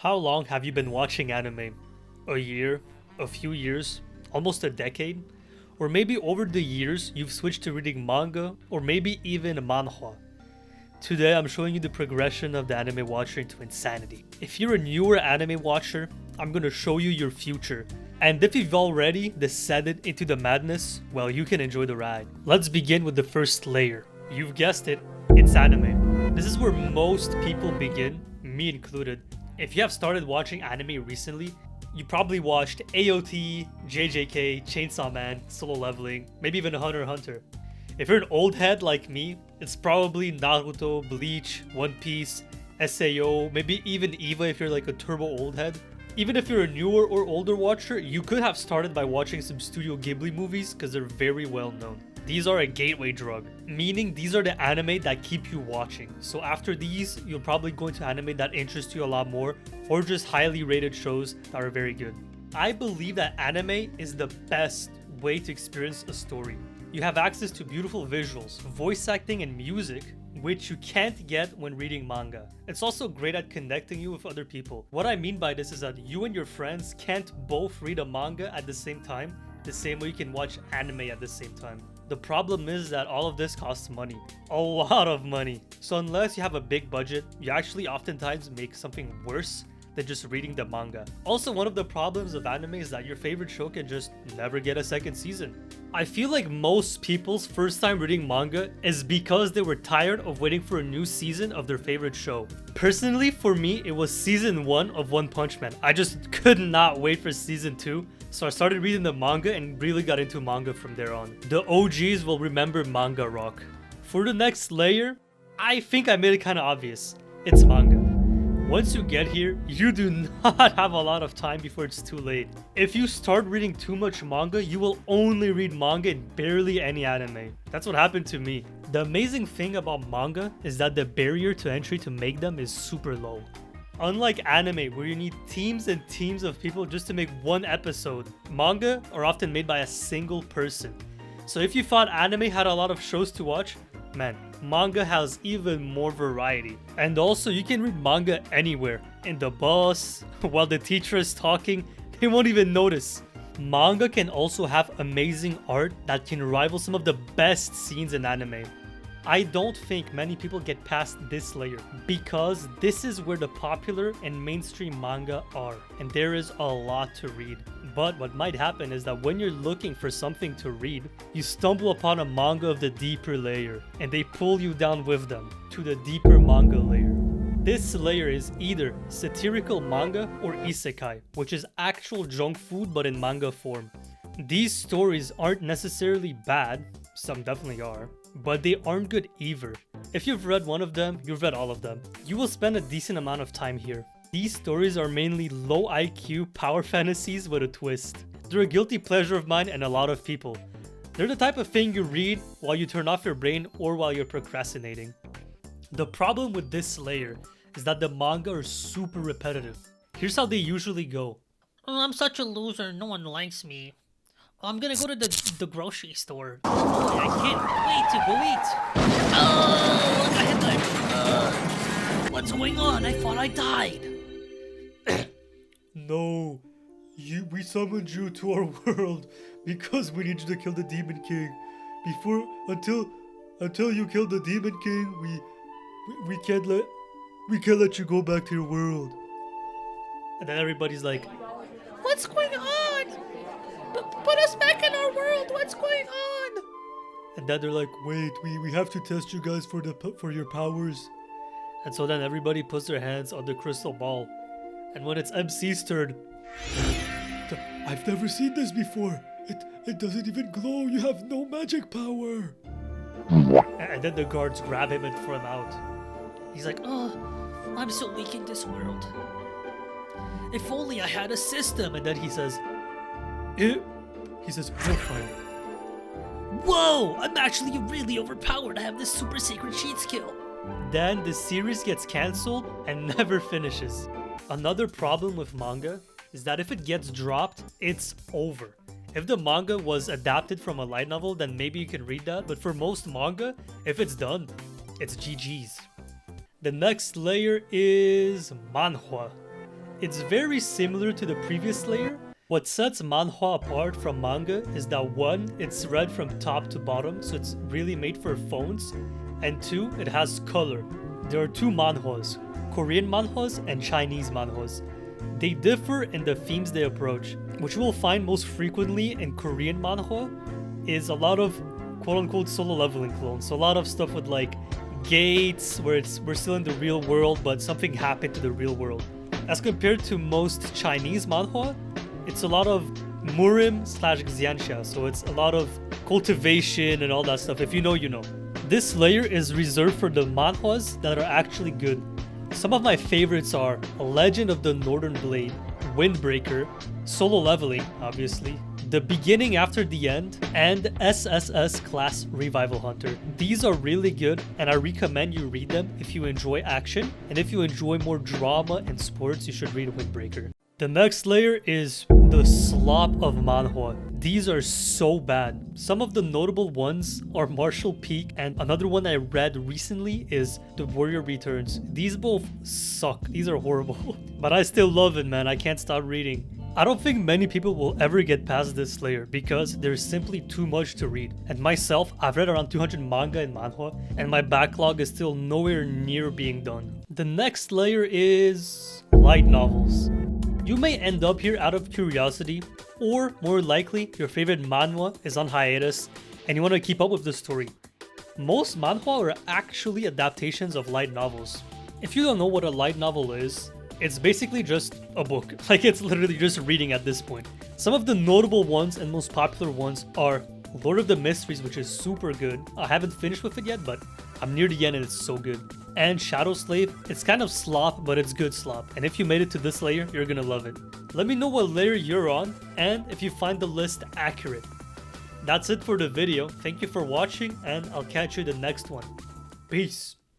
How long have you been watching anime? A year? A few years? Almost a decade? Or maybe over the years you've switched to reading manga or maybe even manhwa. Today I'm showing you the progression of the anime watcher into insanity. If you're a newer anime watcher, I'm gonna show you your future. And if you've already descended into the madness, well, you can enjoy the ride. Let's begin with the first layer. You've guessed it, it's anime. This is where most people begin, me included. If you have started watching anime recently, you probably watched AOT, JJK, Chainsaw Man, Solo Leveling, maybe even Hunter x Hunter. If you're an old head like me, it's probably Naruto, Bleach, One Piece, SAO, maybe even EVA if you're like a turbo old head. Even if you're a newer or older watcher, you could have started by watching some Studio Ghibli movies because they're very well known. These are a gateway drug, meaning these are the anime that keep you watching. So after these, you'll probably go into anime that interests you a lot more, or just highly rated shows that are very good. I believe that anime is the best way to experience a story. You have access to beautiful visuals, voice acting, and music, which you can't get when reading manga. It's also great at connecting you with other people. What I mean by this is that you and your friends can't both read a manga at the same time, the same way you can watch anime at the same time. The problem is that all of this costs money. A lot of money. So unless you have a big budget, you actually oftentimes make something worse than just reading the manga. Also, one of the problems of anime is that your favorite show can just never get a second season. I feel like most people's first time reading manga is because they were tired of waiting for a new season of their favorite show. Personally, for me, it was season 1 of One Punch Man. I just could not wait for season 2. So I started reading the manga and really got into manga from there on. The OGs will remember manga rock. For the next layer, I think I made it kind of obvious. It's manga. Once you get here, you do not have a lot of time before it's too late. If you start reading too much manga, you will only read manga and barely any anime. That's what happened to me. The amazing thing about manga is that the barrier to entry to make them is super low. Unlike anime, where you need teams and teams of people just to make one episode, manga are often made by a single person. So if you thought anime had a lot of shows to watch, man, manga has even more variety. And also, you can read manga anywhere. In the bus, while the teacher is talking, they won't even notice. Manga can also have amazing art that can rival some of the best scenes in anime. I don't think many people get past this layer because this is where the popular and mainstream manga are, and there is a lot to read. But what might happen is that when you're looking for something to read, you stumble upon a manga of the deeper layer, and they pull you down with them to the deeper manga layer. This layer is either satirical manga or isekai, which is actual junk food but in manga form. These stories aren't necessarily bad, some definitely are, but they aren't good either. If you've read one of them, you've read all of them. You will spend a decent amount of time here. These stories are mainly low IQ power fantasies with a twist. They're a guilty pleasure of mine and a lot of people. They're the type of thing you read while you turn off your brain or while you're procrastinating. The problem with this layer is that the manga are super repetitive. Here's how they usually go. Oh, I'm such a loser, no one likes me. Oh, I'm gonna go to the grocery store. Oh, I can't wait to go eat. Oh, I hit my... what's going on? I thought I died. No, we summoned you to our world because we need you to kill the Demon King. Until you kill the Demon King, we can't let you go back to your world. And then everybody's like, What's going on? Put us back in our world. What's going on? and then they're like, wait, we have to test you guys for your powers. And so then everybody puts their hands on the crystal ball. And when it's MC's turn, I've never seen this before. It doesn't even glow. You have no magic power. And then the guards grab him and throw him out. He's like, oh, I'm so weak in this world. If only I had a system. And then he says, we're fine. Whoa, I'm actually really overpowered. I have this super secret cheat skill. Then the series gets cancelled and never finishes. Another problem with manga is that if it gets dropped, it's over. If the manga was adapted from a light novel, then maybe you can read that. But for most manga, if it's done, it's GG's. The next layer is manhwa. It's very similar to the previous layer. What sets manhwa apart from manga is that one, it's read from top to bottom, so it's really made for phones, and two, it has color. There are two manhwas, Korean manhwas and Chinese manhwas. They differ in the themes they approach. What you will find most frequently in Korean manhwa is a lot of quote-unquote solo leveling clones. So a lot of stuff with like gates where we're still in the real world but something happened to the real world. As compared to most Chinese manhwa, it's a lot of murim slash xianxia, so it's a lot of cultivation and all that stuff. If you know, you know. This layer is reserved for the manhwas that are actually good. Some of my favorites are Legend of the Northern Blade, Windbreaker, Solo Leveling, obviously, The Beginning After the End, and SSS Class Revival Hunter. These are really good, and I recommend you read them if you enjoy action, and if you enjoy more drama and sports, you should read Windbreaker. The next layer is the slop of manhwa. These are so bad. Some of the notable ones are Martial Peak, and another one I read recently is The Warrior Returns. These both suck. These are horrible. But I still love it, man. I can't stop reading. I don't think many people will ever get past this layer because there's simply too much to read. And myself, I've read around 200 manga and manhwa, and my backlog is still nowhere near being done. The next layer is light novels. You may end up here out of curiosity, or more likely, your favorite manhwa is on hiatus and you want to keep up with the story. Most manhwa are actually adaptations of light novels. If you don't know what a light novel is, it's basically just a book. Like, it's literally just reading at this point. Some of the notable ones and most popular ones are Lord of the Mysteries, which is super good. I haven't finished with it yet, but I'm near the end and it's so good. And Shadow Slave, it's kind of slop, but it's good slop. And if you made it to this layer, you're gonna love it. Let me know what layer you're on, and if you find the list accurate. That's it for the video. Thank you for watching, and I'll catch you in the next one. Peace.